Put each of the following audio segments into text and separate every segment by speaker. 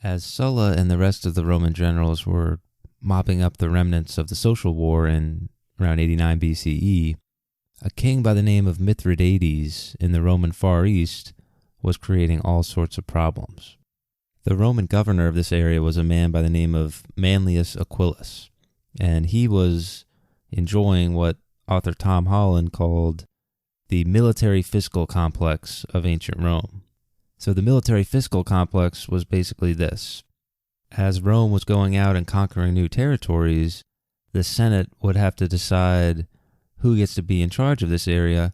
Speaker 1: As Sulla and the rest of the Roman generals were mopping up the remnants of the social war in around 89 BCE, a king by the name of Mithridates in the Roman Far East was creating all sorts of problems. The Roman governor of this area was a man by the name of Manlius Aquilus, and he was enjoying what author Tom Holland called the military fiscal complex of ancient Rome. So the military fiscal complex was basically this. As Rome was going out and conquering new territories, the Senate would have to decide who gets to be in charge of this area,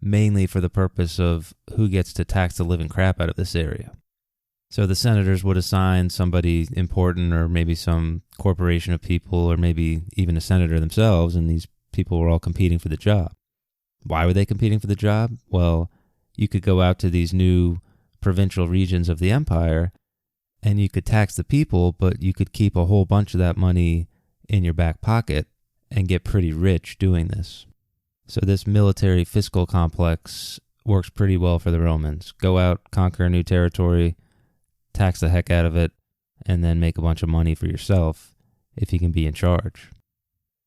Speaker 1: mainly for the purpose of who gets to tax the living crap out of this area. So the senators would assign somebody important, or maybe some corporation of people, or maybe even a senator themselves, and these people were all competing for the job. Why were they competing for the job? Well, you could go out to these new provincial regions of the empire, and you could tax the people, but you could keep a whole bunch of that money in your back pocket and get pretty rich doing this. So this military fiscal complex works pretty well for the Romans. Go out, conquer a new territory, tax the heck out of it, and then make a bunch of money for yourself if you can be in charge.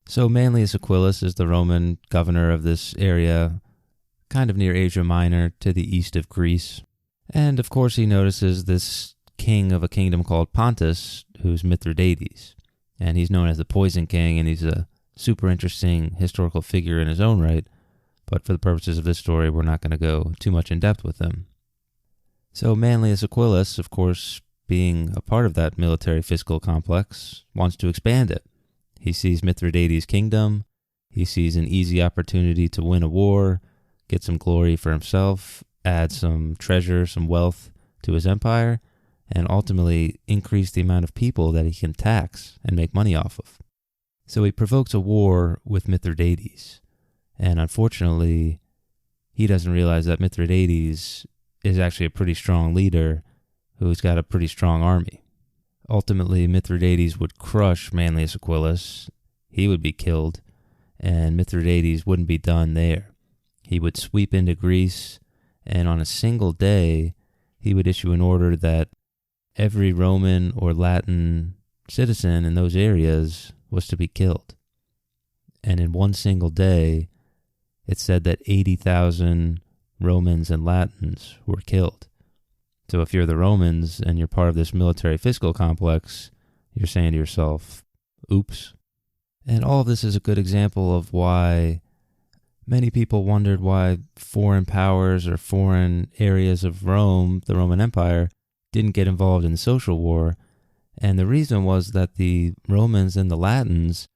Speaker 1: So Manlius Aquilus is the Roman governor of this area, kind of near Asia Minor to the east of Greece. And of course he notices this king of a kingdom called Pontus, who's Mithridates. And he's known as the Poison King, and he's a super interesting historical figure in his own right. But for the purposes of this story, we're not going to go too much in depth with him. So Manlius Aquilus, of course, being a part of that military fiscal complex, wants to expand it. He sees Mithridates' kingdom, he sees an easy opportunity to win a war, get some glory for himself, add some treasure, some wealth to his empire, and ultimately increase the amount of people that he can tax and make money off of. So he provokes a war with Mithridates, and unfortunately, he doesn't realize that Mithridates is actually a pretty strong leader who's got a pretty strong army. Ultimately, Mithridates would crush Manlius Aquilus, he would be killed, and Mithridates wouldn't be done there. He would sweep into Greece, and on a single day, he would issue an order that every Roman or Latin citizen in those areas was to be killed. And in one single day, it said that 80,000 Romans and Latins were killed. So if you're the Romans and you're part of this military fiscal complex, you're saying to yourself, oops. And all of this is a good example of why many people wondered why foreign powers or foreign areas of Rome, the Roman Empire, didn't get involved in the social war. And the reason was that the Romans and the Latins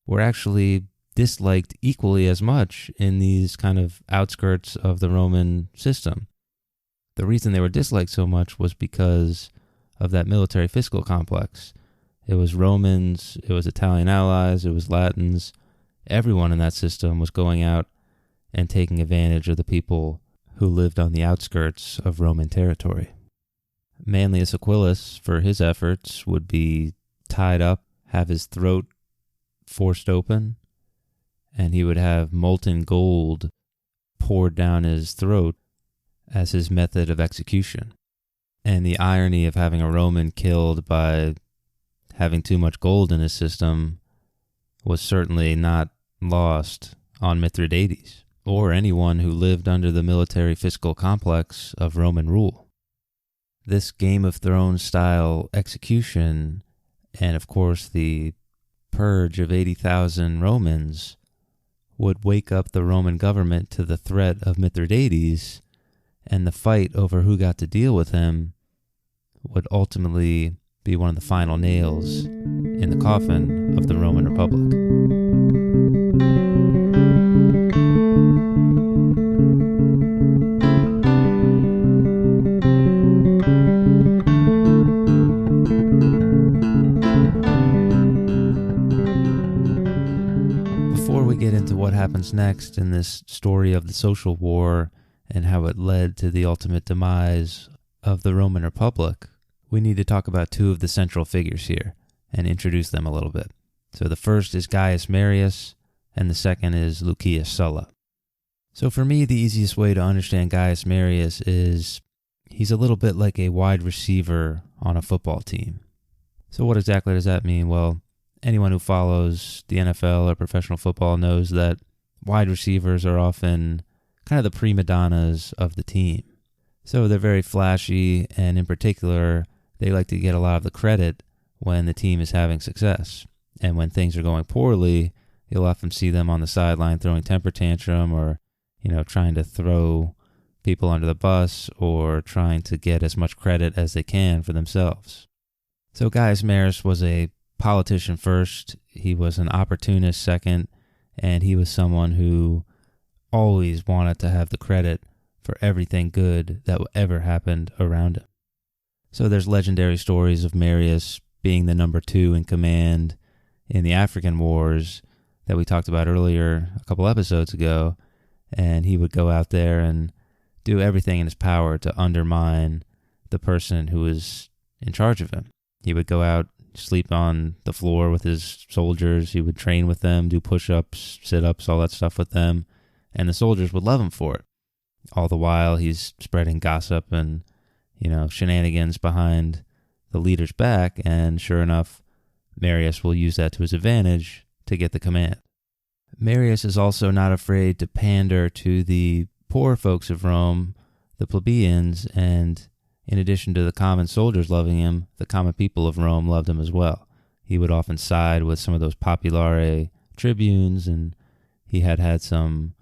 Speaker 1: were actually disliked equally as much in these kind of outskirts of the Roman system. The reason they were disliked so much was because of that military fiscal complex. It was Romans, it was Italian allies, it was Latins. Everyone in that system was going out and taking advantage of the people who lived on the outskirts of Roman territory. Manlius Aquilus, for his efforts, would be tied up, have his throat forced open, and he would have molten gold poured down his throat as his method of execution. And the irony of having a Roman killed by having too much gold in his system was certainly not lost on Mithridates or anyone who lived under the military fiscal complex of Roman rule. This Game of Thrones style execution, and of course the purge of 80,000 Romans, would wake up the Roman government to the threat of Mithridates, and the fight over who got to deal with him would ultimately be one of the final nails in the coffin of the Roman Republic. Before we get into what happens next in this story of the social war and how it led to the ultimate demise of the Roman Republic, we need to talk about two of the central figures here and introduce them a little bit. So the first is Gaius Marius, and the second is Lucius Sulla. So for me, the easiest way to understand Gaius Marius is He's a little bit like a wide receiver on a football team. So what exactly does that mean? Well, anyone who follows the NFL or professional football knows that wide receivers are often kind of the prima donnas of the team. So they're very flashy, and in particular, they like to get a lot of the credit when the team is having success. And when things are going poorly, you'll often see them on the sideline throwing temper tantrum or, trying to throw people under the bus or trying to get as much credit as they can for themselves. So Gaius Marius was a politician first, he was an opportunist second, and he was someone who always wanted to have the credit for everything good that ever happened around him. So there's legendary stories of Marius being the number 2 in command in the African wars that we talked about earlier a couple episodes ago, and he would go out there and do everything in his power to undermine the person who was in charge of him. He would go out, sleep on the floor with his soldiers, he would train with them, do push-ups, sit-ups, all that stuff with them, and the soldiers would love him for it. All the while, he's spreading gossip and, shenanigans behind the leader's back, and sure enough, Marius will use that to his advantage to get the command. Marius is also not afraid to pander to the poor folks of Rome, the plebeians, and in addition to the common soldiers loving him, the common people of Rome loved him as well. He would often side with some of those populare tribunes, and he had some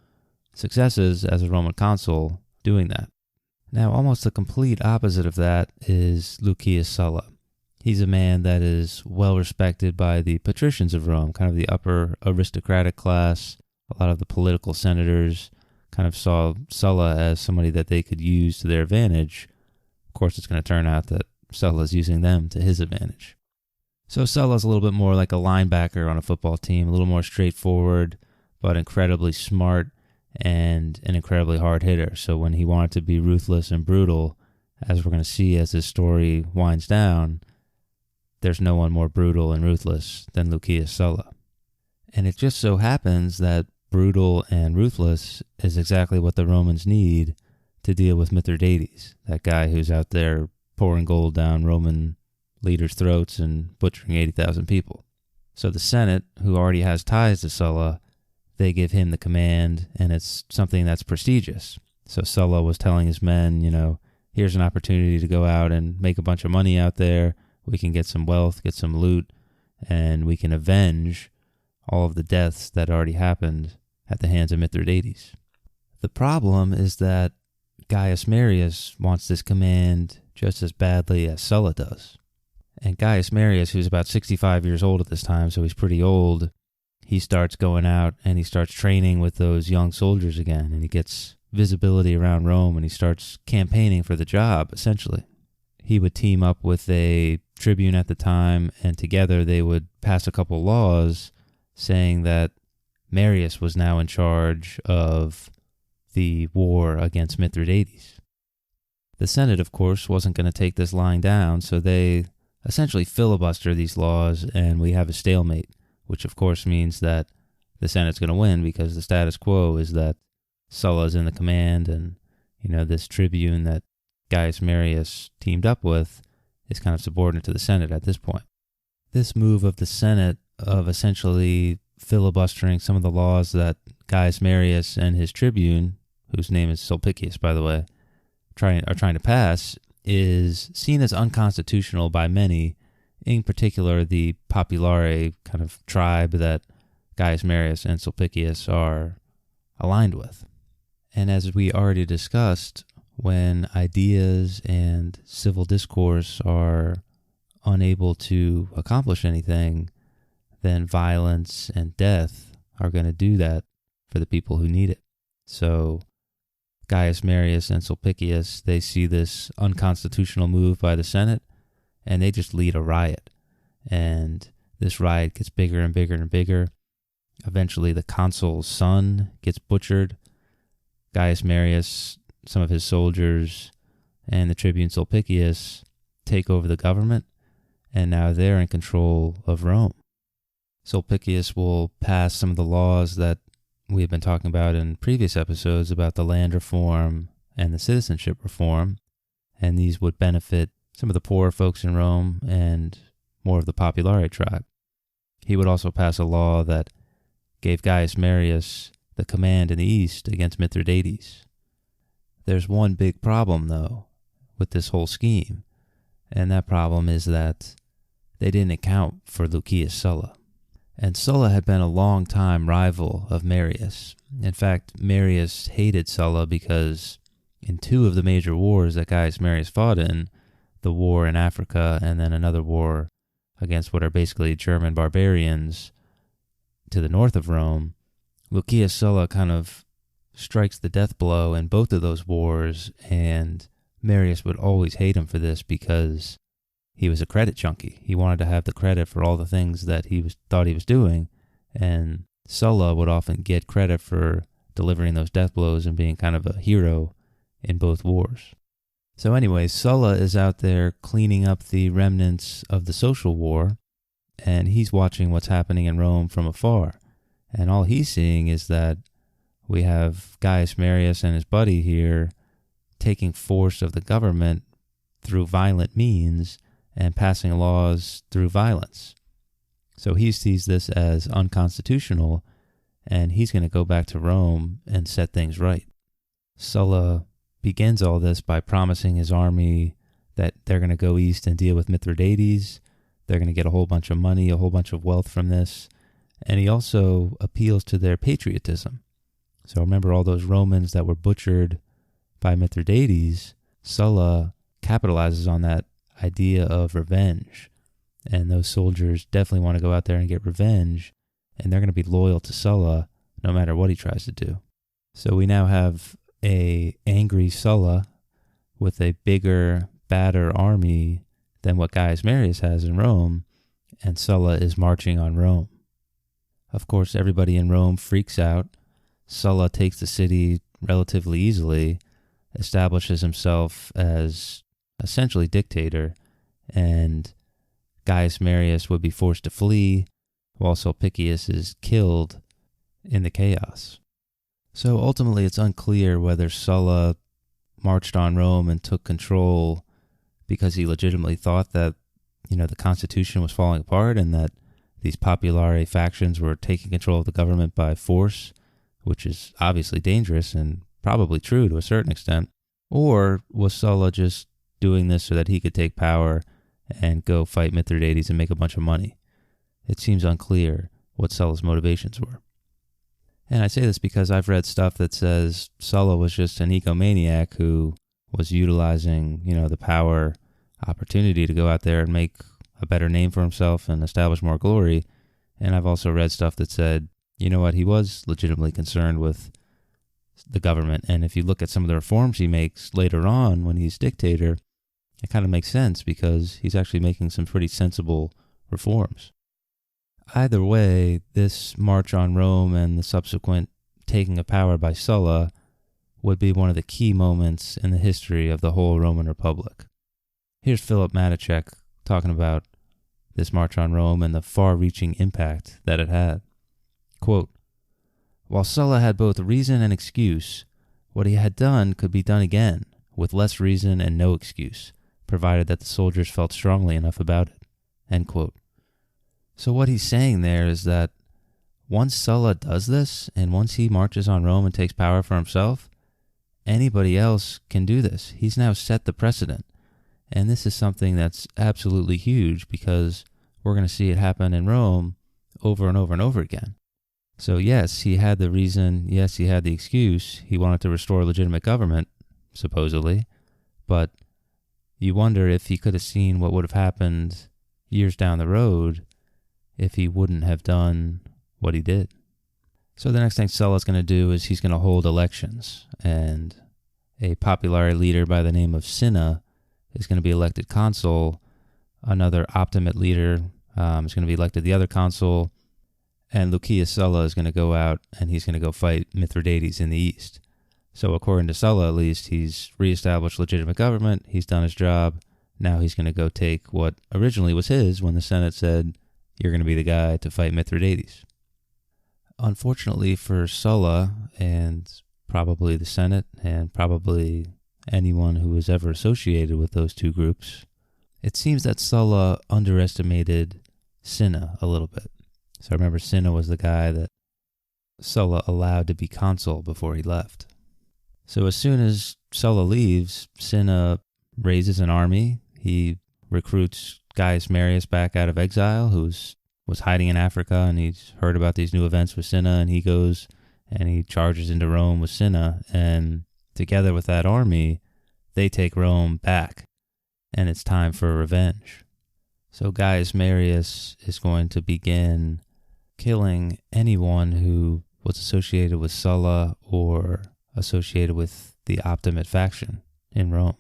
Speaker 1: successes as a Roman consul doing that. Now, almost the complete opposite of that is Lucius Sulla. He's a man that is well respected by the patricians of Rome, kind of the upper aristocratic class. A lot of the political senators kind of saw Sulla as somebody that they could use to their advantage. Of course, it's going to turn out that Sulla's using them to his advantage. So Sulla's a little bit more like a linebacker on a football team, a little more straightforward, but incredibly smart and an incredibly hard hitter. So when he wanted to be ruthless and brutal, as we're going to see as his story winds down, there's no one more brutal and ruthless than Lucius Sulla. And it just so happens that brutal and ruthless is exactly what the Romans need to deal with Mithridates, that guy who's out there pouring gold down Roman leaders' throats and butchering 80,000 people. So the Senate, who already has ties to Sulla, they give him the command, and it's something that's prestigious. So Sulla was telling his men, here's an opportunity to go out and make a bunch of money out there. We can get some wealth, get some loot, and we can avenge all of the deaths that already happened at the hands of Mithridates. The problem is that Gaius Marius wants this command just as badly as Sulla does. And Gaius Marius, who's about 65 years old at this time, so he's pretty old, he starts going out and he starts training with those young soldiers again, and he gets visibility around Rome, and he starts campaigning for the job, essentially. He would team up with a tribune at the time, and together they would pass a couple laws saying that Marius was now in charge of the war against Mithridates. The Senate, of course, wasn't going to take this lying down, so they essentially filibuster these laws, and we have a stalemate, which of course means that the Senate's going to win because the status quo is that Sulla's in the command, and this tribune that Gaius Marius teamed up with is kind of subordinate to the Senate at this point. This move of the Senate of essentially filibustering some of the laws that Gaius Marius and his tribune, whose name is Sulpicius, by the way, are trying to pass, is seen as unconstitutional by many, in particular the populare kind of tribe that Gaius Marius and Sulpicius are aligned with. And as we already discussed, when ideas and civil discourse are unable to accomplish anything, then violence and death are going to do that for the people who need it. So Gaius Marius and Sulpicius, they see this unconstitutional move by the Senate, and they just lead a riot. And this riot gets bigger and bigger and bigger. Eventually, the consul's son gets butchered. Gaius Marius, some of his soldiers, and the tribune Sulpicius take over the government, and now they're in control of Rome. Sulpicius will pass some of the laws that we have been talking about in previous episodes about the land reform and the citizenship reform, and these would benefit some of the poorer folks in Rome and more of the populare tribe. He would also pass a law that gave Gaius Marius the command in the east against Mithridates. There's one big problem, though, with this whole scheme, and that problem is that they didn't account for Lucius Sulla. And Sulla had been a long-time rival of Marius. In fact, Marius hated Sulla because in two of the major wars that Gaius Marius fought in, the war in Africa and then another war against what are basically German barbarians to the north of Rome, Lucius Sulla kind of strikes the death blow in both of those wars, and Marius would always hate him for this because he was a credit junkie. He wanted to have the credit for all the things that thought he was doing, and Sulla would often get credit for delivering those death blows and being kind of a hero in both wars. So anyway, Sulla is out there cleaning up the remnants of the social war, and he's watching what's happening in Rome from afar. And all he's seeing is that we have Gaius Marius and his buddy here taking force of the government through violent means and passing laws through violence. So he sees this as unconstitutional, and he's going to go back to Rome and set things right. Sulla begins all this by promising his army that they're going to go east and deal with Mithridates. They're going to get a whole bunch of money, a whole bunch of wealth from this. And he also appeals to their patriotism. So remember all those Romans that were butchered by Mithridates? Sulla capitalizes on that idea of revenge. And those soldiers definitely want to go out there and get revenge. And they're going to be loyal to Sulla no matter what he tries to do. So we now have a angry Sulla with a bigger, badder army than what Gaius Marius has in Rome, and Sulla is marching on Rome. Of course, everybody in Rome freaks out. Sulla takes the city relatively easily, establishes himself as essentially dictator, and Gaius Marius would be forced to flee, while Sulpicius is killed in the chaos. So ultimately, it's unclear whether Sulla marched on Rome and took control because he legitimately thought that, the Constitution was falling apart and that these populare factions were taking control of the government by force, which is obviously dangerous and probably true to a certain extent. Or was Sulla just doing this so that he could take power and go fight Mithridates and make a bunch of money? It seems unclear what Sulla's motivations were. And I say this because I've read stuff that says Sulla was just an egomaniac who was utilizing, the power opportunity to go out there and make a better name for himself and establish more glory. And I've also read stuff that said, he was legitimately concerned with the government. And if you look at some of the reforms he makes later on when he's dictator, it kind of makes sense because he's actually making some pretty sensible reforms. Either way, this march on Rome and the subsequent taking of power by Sulla would be one of the key moments in the history of the whole Roman Republic. Here's Philip Matichek talking about this march on Rome and the far-reaching impact that it had. Quote, "While Sulla had both reason and excuse, what he had done could be done again, with less reason and no excuse, provided that the soldiers felt strongly enough about it." End quote. So what he's saying there is that once Sulla does this, and once he marches on Rome and takes power for himself, anybody else can do this. He's now set the precedent. And this is something that's absolutely huge because we're going to see it happen in Rome over and over and over again. So yes, he had the reason, yes, he had the excuse. He wanted to restore legitimate government, supposedly. But you wonder if he could have seen what would have happened years down the road if he wouldn't have done what he did. So the next thing Sulla's going to do is he's going to hold elections, and a popular leader by the name of Cinna is going to be elected consul. Another Optimate leader is going to be elected the other consul, and Lucius Sulla is going to go out and he's going to go fight Mithridates in the east. So according to Sulla, at least, he's reestablished legitimate government, he's done his job, now he's going to go take what originally was his when the Senate said, "You're going to be the guy to fight Mithridates." Unfortunately for Sulla, and probably the Senate, and probably anyone who was ever associated with those two groups. It seems that Sulla underestimated Cinna a little bit. So remember, Cinna was the guy that Sulla allowed to be consul before he left. So as soon as Sulla leaves, Cinna raises an army. He recruits Gaius Marius back out of exile, who was hiding in Africa, and he's heard about these new events with Cinna, and he goes and he charges into Rome with Cinna, and together with that army, they take Rome back, and it's time for revenge. So Gaius Marius is going to begin killing anyone who was associated with Sulla or associated with the Optimate faction in Rome.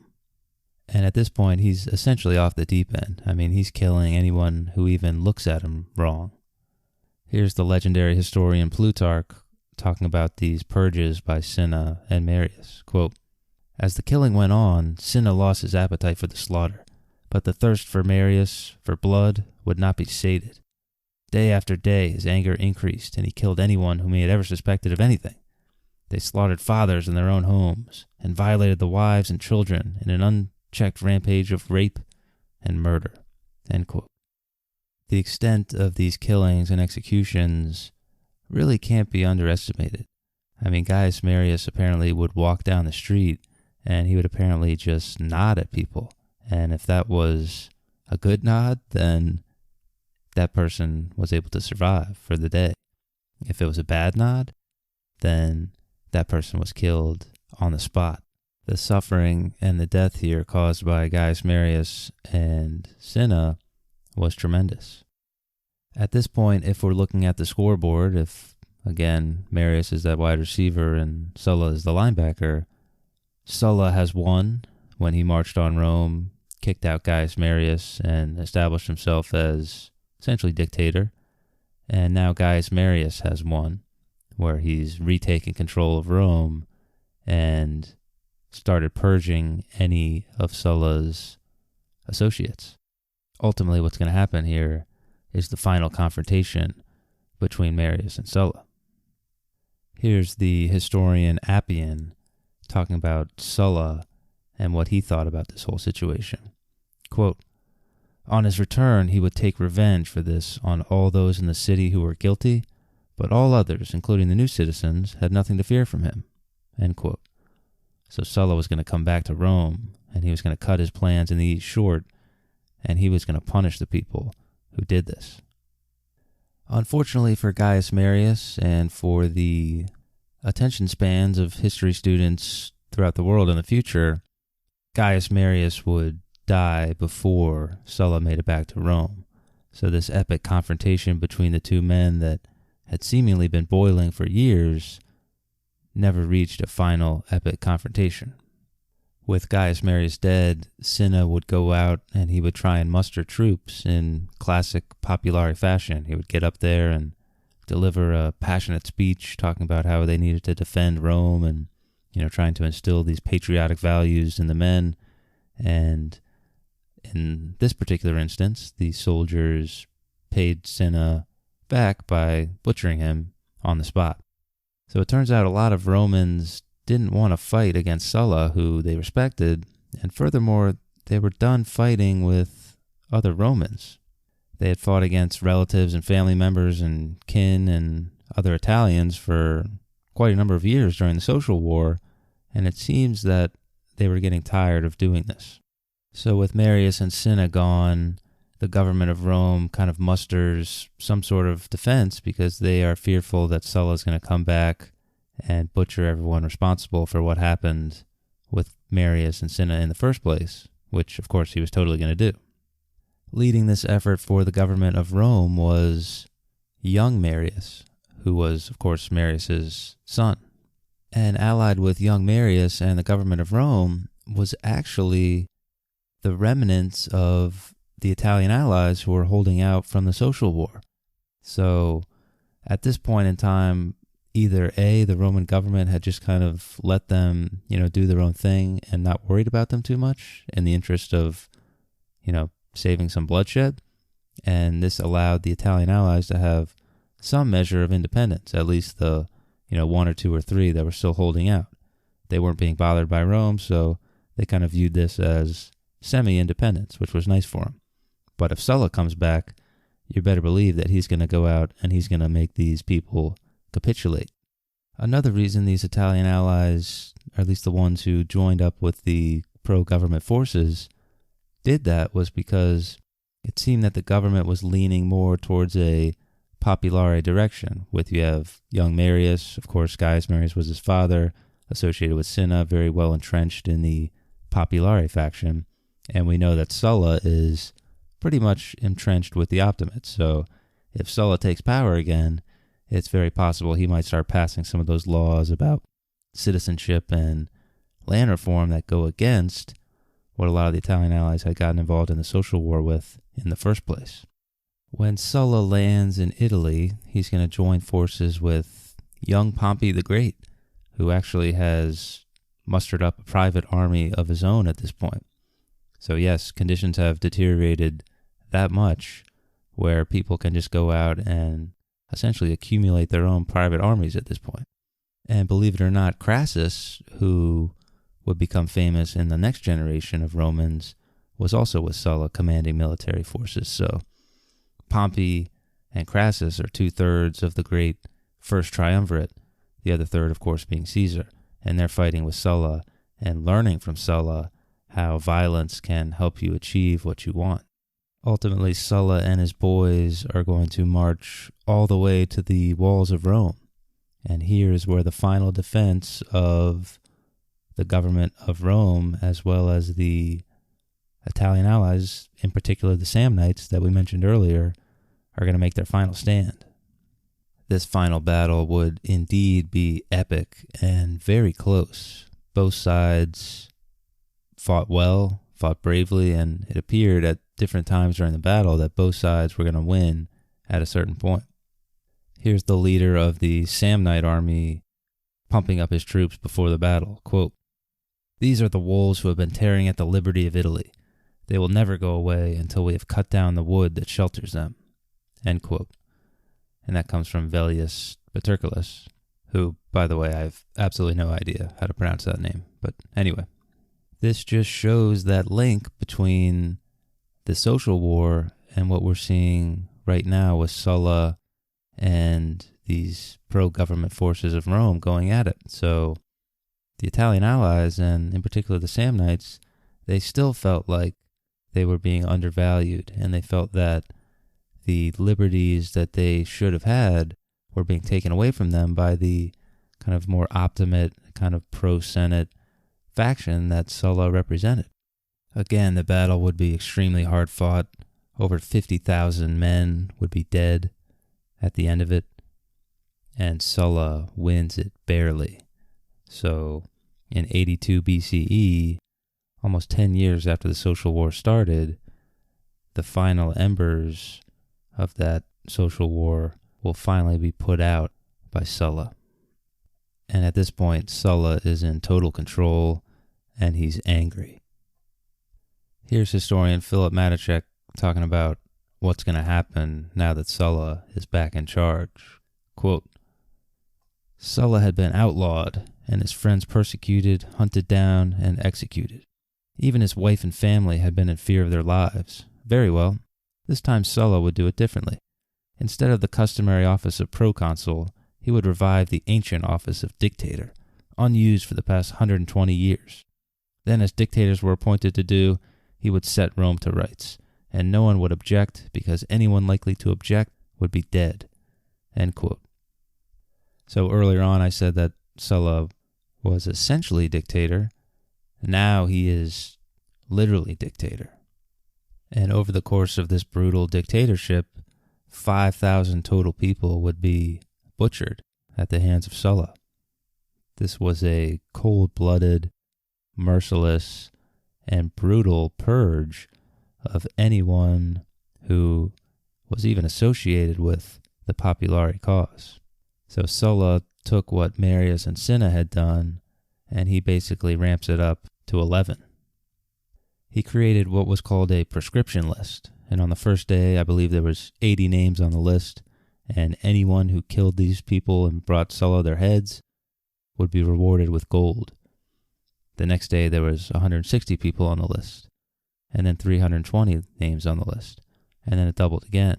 Speaker 1: And at this point, he's essentially off the deep end. I mean, he's killing anyone who even looks at him wrong. Here's the legendary historian Plutarch talking about these purges by Cinna and Marius. Quote, "As the killing went on, Cinna lost his appetite for the slaughter, but the thirst for Marius, for blood, would not be sated. Day after day, his anger increased, and he killed anyone whom he had ever suspected of anything. They slaughtered fathers in their own homes, and violated the wives and children in an unchecked rampage of rape and murder." End quote. The extent of these killings and executions really can't be underestimated. I mean, Gaius Marius apparently would walk down the street, and he would apparently just nod at people. And if that was a good nod, then that person was able to survive for the day. If it was a bad nod, then that person was killed on the spot. The suffering and the death here caused by Gaius Marius and Cinna was tremendous. At this point, if we're looking at the scoreboard, if, again, Marius is that wide receiver and Sulla is the linebacker, Sulla has won when he marched on Rome, kicked out Gaius Marius, and established himself as essentially dictator. And now Gaius Marius has won, where he's retaken control of Rome and started purging any of Sulla's associates. Ultimately, what's going to happen here is the final confrontation between Marius and Sulla. Here's the historian Appian talking about Sulla and what he thought about this whole situation. Quote, "On his return, he would take revenge for this on all those in the city who were guilty, but all others, including the new citizens, had nothing to fear from him." End quote. So Sulla was going to come back to Rome, and he was going to cut his plans in the east short, and he was going to punish the people who did this. Unfortunately for Gaius Marius and for the attention spans of history students throughout the world in the future, Gaius Marius would die before Sulla made it back to Rome. So this epic confrontation between the two men that had seemingly been boiling for years never reached a final epic confrontation. With Gaius Marius dead, Cinna would go out and he would try and muster troops in classic populari fashion. He would get up there and deliver a passionate speech talking about how they needed to defend Rome and, trying to instill these patriotic values in the men. And in this particular instance, the soldiers paid Cinna back by butchering him on the spot. So it turns out a lot of Romans didn't want to fight against Sulla, who they respected, and furthermore, they were done fighting with other Romans. They had fought against relatives and family members and kin and other Italians for quite a number of years during the Social War, and it seems that they were getting tired of doing this. So with Marius and Cinna gone, the government of Rome kind of musters some sort of defense because they are fearful that Sulla is going to come back and butcher everyone responsible for what happened with Marius and Cinna in the first place, which, of course, he was totally going to do. Leading this effort for the government of Rome was young Marius, who was, of course, Marius's son. And allied with young Marius and the government of Rome was actually the remnants of the Italian allies who were holding out from the Social War. So at this point in time, either A, the Roman government had just kind of let them, do their own thing and not worried about them too much in the interest of, saving some bloodshed. And this allowed the Italian allies to have some measure of independence, at least the, one or two or three that were still holding out. They weren't being bothered by Rome, so they kind of viewed this as semi-independence, which was nice for them. But if Sulla comes back, you better believe that he's going to go out and he's going to make these people capitulate. Another reason these Italian allies, or at least the ones who joined up with the pro-government forces, did that was because it seemed that the government was leaning more towards a populare direction. You have young Marius, of course, Gaius Marius was his father, associated with Cinna, very well entrenched in the populare faction. And we know that Sulla is pretty much entrenched with the Optimates. So if Sulla takes power again, it's very possible he might start passing some of those laws about citizenship and land reform that go against what a lot of the Italian allies had gotten involved in the social war with in the first place. When Sulla lands in Italy, he's going to join forces with young Pompey the Great, who actually has mustered up a private army of his own at this point. So yes, conditions have deteriorated that much where people can just go out and essentially accumulate their own private armies at this point. And believe it or not, Crassus, who would become famous in the next generation of Romans, was also with Sulla commanding military forces. So Pompey and Crassus are 2/3 of the great first triumvirate, the other third, of course, being Caesar. And they're fighting with Sulla and learning from Sulla how violence can help you achieve what you want. Ultimately, Sulla and his boys are going to march all the way to the walls of Rome. And here is where the final defense of the government of Rome, as well as the Italian allies, in particular the Samnites that we mentioned earlier, are going to make their final stand. This final battle would indeed be epic and very close. Both sides fought well, fought bravely, and it appeared at different times during the battle that both sides were going to win at a certain point. Here's the leader of the Samnite army pumping up his troops before the battle. Quote, "These are the wolves who have been tearing at the liberty of Italy. They will never go away until we have cut down the wood that shelters them." End quote. And that comes from Velius Paterculus, who, by the way, I have absolutely no idea how to pronounce that name. But anyway, this just shows that link between the social war and what we're seeing right now with Sulla and these pro-government forces of Rome going at it. So the Italian allies, and in particular the Samnites, they still felt like they were being undervalued, and they felt that the liberties that they should have had were being taken away from them by the kind of more Optimate, kind of pro-Senate faction that Sulla represented. Again, the battle would be extremely hard fought. Over 50,000 men would be dead at the end of it, and Sulla wins it barely. So in 82 BCE, almost 10 years after the social war started, the final embers of that social war will finally be put out by Sulla. And at this point, Sulla is in total control, and he's angry. Here's historian Philip Matichek talking about what's going to happen now that Sulla is back in charge. Quote, "Sulla had been outlawed, and his friends persecuted, hunted down, and executed. Even his wife and family had been in fear of their lives. Very well. This time Sulla would do it differently. Instead of the customary office of proconsul, he would revive the ancient office of dictator, unused for the past 120 years. Then, as dictators were appointed to do, he would set Rome to rights, and no one would object because anyone likely to object would be dead." End quote. So earlier on I said that Sulla was essentially dictator. Now he is literally dictator. And over the course of this brutal dictatorship, 5,000 total people would be butchered at the hands of Sulla. This was a cold-blooded, merciless, and brutal purge of anyone who was even associated with the Populari cause. So Sulla took what Marius and Cinna had done, and he basically ramps it up to 11. He created what was called a proscription list, and on the first day, I believe there was 80 names on the list, and anyone who killed these people and brought Sulla their heads would be rewarded with gold. The next day there was 160 people on the list, and then 320 names on the list, and then it doubled again,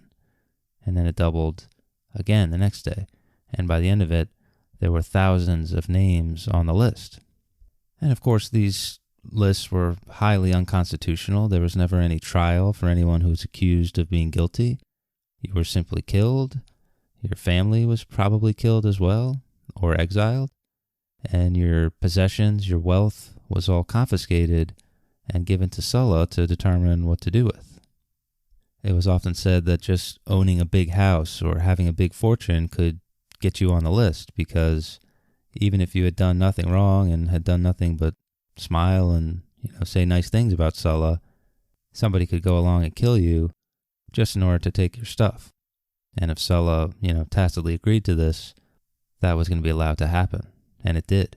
Speaker 1: and then it doubled again the next day, and by the end of it, there were thousands of names on the list. And of course, these lists were highly unconstitutional. There was never any trial for anyone who was accused of being guilty. You were simply killed. Your family was probably killed as well, or exiled. And your possessions, your wealth, was all confiscated and given to Sulla to determine what to do with. It was often said that just owning a big house or having a big fortune could get you on the list, because even if you had done nothing wrong and had done nothing but smile and say nice things about Sulla, somebody could go along and kill you just in order to take your stuff. And if Sulla, tacitly agreed to this, that was going to be allowed to happen, and it did.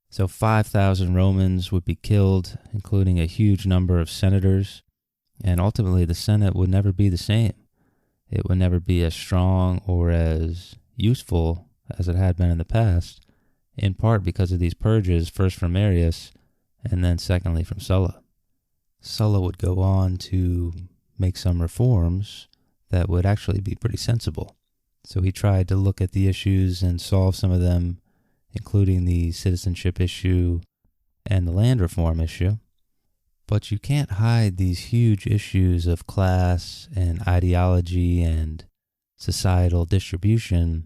Speaker 1: So 5,000 Romans would be killed, including a huge number of senators, and ultimately the Senate would never be the same. It would never be as strong or as useful as it had been in the past, in part because of these purges, first from Marius, and then secondly from Sulla. Sulla would go on to make some reforms that would actually be pretty sensible. So he tried to look at the issues and solve some of them, including the citizenship issue and the land reform issue. But you can't hide these huge issues of class and ideology and societal distribution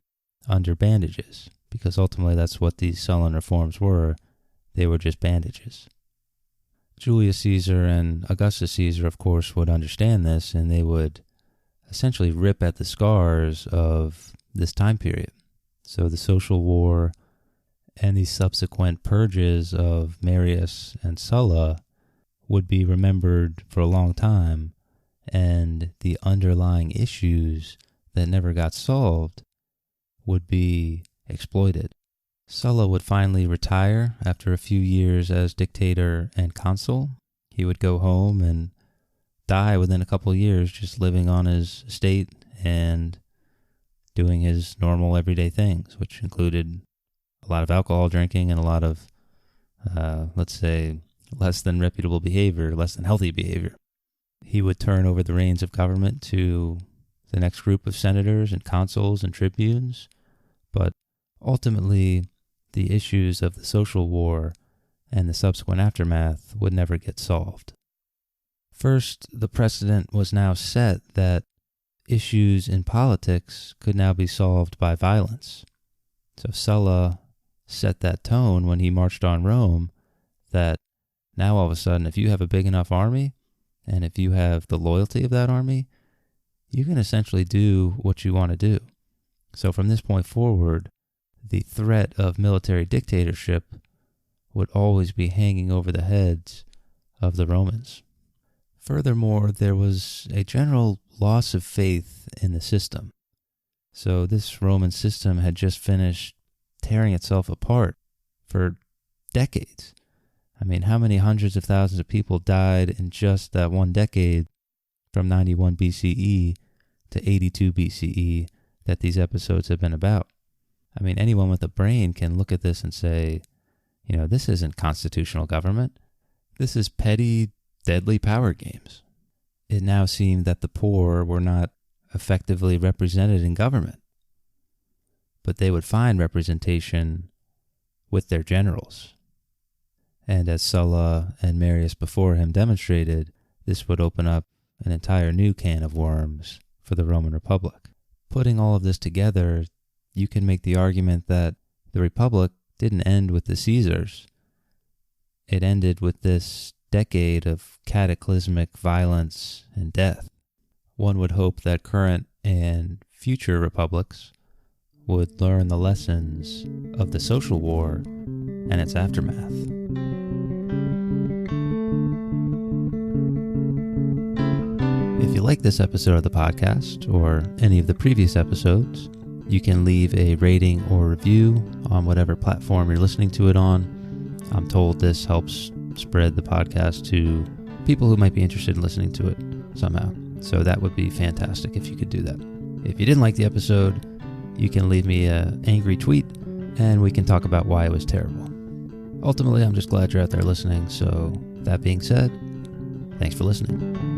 Speaker 1: under bandages, because ultimately that's what these Sullan reforms were. They were just bandages. Julius Caesar and Augustus Caesar, of course, would understand this, and they would essentially rip at the scars of this time period. So the social war and the subsequent purges of Marius and Sulla would be remembered for a long time, and the underlying issues that never got solved would be exploited. Sulla would finally retire after a few years as dictator and consul. He would go home and die within a couple of years, just living on his estate and doing his normal everyday things, which included a lot of alcohol drinking and a lot of, let's say, less than reputable behavior, less than healthy behavior. He would turn over the reins of government to the next group of senators and consuls and tribunes, but ultimately the issues of the social war and the subsequent aftermath would never get solved. First, the precedent was now set that issues in politics could now be solved by violence. So Sulla set that tone when he marched on Rome, that now all of a sudden, if you have a big enough army, and if you have the loyalty of that army, you can essentially do what you want to do. So from this point forward, the threat of military dictatorship would always be hanging over the heads of the Romans. Furthermore, there was a general loss of faith in the system. So this Roman system had just finished tearing itself apart for decades. I mean, how many hundreds of thousands of people died in just that one decade from 91 BCE to 82 BCE that these episodes have been about? I mean, anyone with a brain can look at this and say, this isn't constitutional government. This is petty, deadly power games. It now seemed that the poor were not effectively represented in government, but they would find representation with their generals. And as Sulla and Marius before him demonstrated, this would open up an entire new can of worms for the Roman Republic. Putting all of this together, you can make the argument that the Republic didn't end with the Caesars. It ended with this decade of cataclysmic violence and death. One would hope that current and future republics would learn the lessons of the social war and its aftermath. If you like this episode of the podcast, or any of the previous episodes, you can leave a rating or review on whatever platform you're listening to it on. I'm told this helps spread the podcast to people who might be interested in listening to it somehow. So that would be fantastic if you could do that. If you didn't like the episode, you can leave me an angry tweet and we can talk about why it was terrible. ultimately, I'm just glad you're out there listening. So, that being said, thanks for listening.